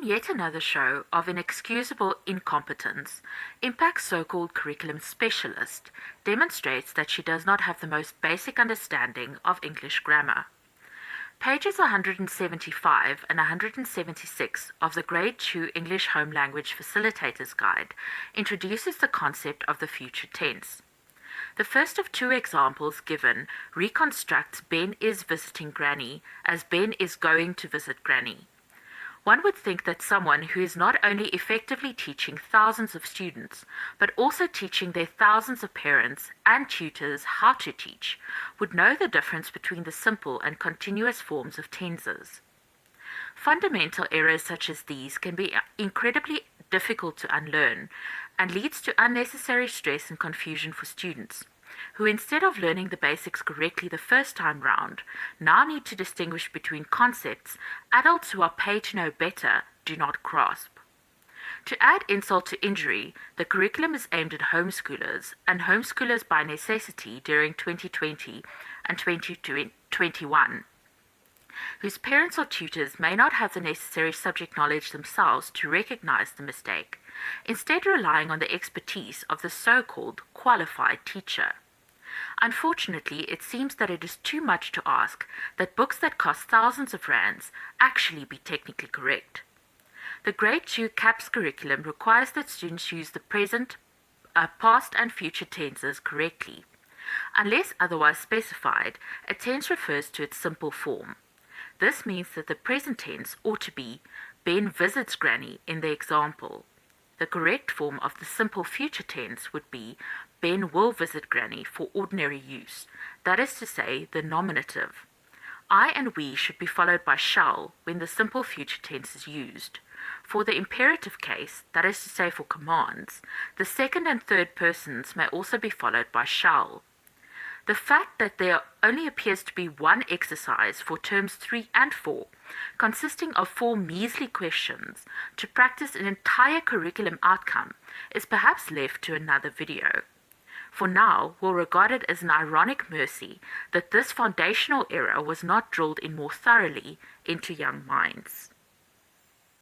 In yet another show of inexcusable incompetence, Impaq's so-called curriculum specialist demonstrates that she does not have the most basic understanding of English grammar. Pages 175 and 176 of the Grade 2 English Home Language Facilitator's Guide introduces the concept of the future tense. The first of two examples given reconstructs Ben is visiting Granny as Ben is going to visit Granny. One would think that someone who is not only effectively teaching thousands of students, but also teaching their thousands of parents and tutors how to teach, would know the difference between the simple and continuous forms of tenses. Fundamental errors such as these can be incredibly difficult to unlearn and leads to unnecessary stress and confusion for students, who instead of learning the basics correctly the first time round, now need to distinguish between concepts adults who are paid to know better do not grasp. To add insult to injury, the curriculum is aimed at homeschoolers, and homeschoolers by necessity during 2020 and 2021, whose parents or tutors may not have the necessary subject knowledge themselves to recognize the mistake, instead relying on the expertise of the so-called qualified teacher. Unfortunately, it seems that it is too much to ask that books that cost thousands of rands actually be technically correct. The Grade 2 CAPS curriculum requires that students use the present, past and future tenses correctly. Unless otherwise specified, a tense refers to its simple form. This means that the present tense ought to be Ben visits Granny in the example. The correct form of the simple future tense would be Ben will visit Granny for ordinary use, that is to say, the nominative. I and we should be followed by shall when the simple future tense is used. For the imperative case, that is to say for commands, the second and third persons may also be followed by shall. The fact that there only appears to be one exercise for terms 3 and 4, consisting of 4 measly questions, to practice an entire curriculum outcome, is perhaps left to another video. For now, we'll regard it as an ironic mercy that this foundational error was not drilled in more thoroughly into young minds.